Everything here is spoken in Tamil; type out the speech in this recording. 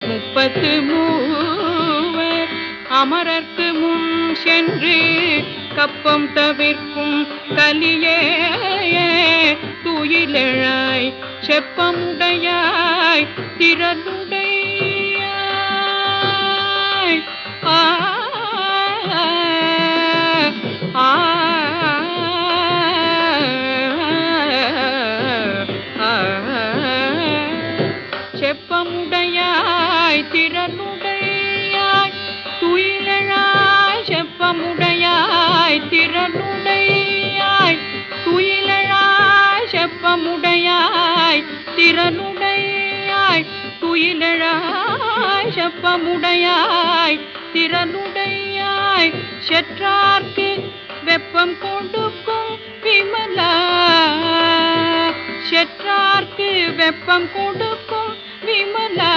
முப்பத்து மூவர் அமரர்க்கு முன் சென்று கப்பம் தவிர்க்கும் கலியே துயிலெழாய் செப்பமுடையாய் திறனுடையாய் செப்பமுடையாய் திறனுடையாய் துயிலெழாய் செப்பமுடையாய் திறனுடையாய் துயிலெழாய் செப்பமுடையாய் திறனுடையாய் துயிலெழாய் செப்பமுடையாய் திறனுடையாய் செற்றார்க்கு வெப்பம் கொடுக்கும் விமலா செற்றார்க்கு வெப்பம் கொடுக்கும் விமலா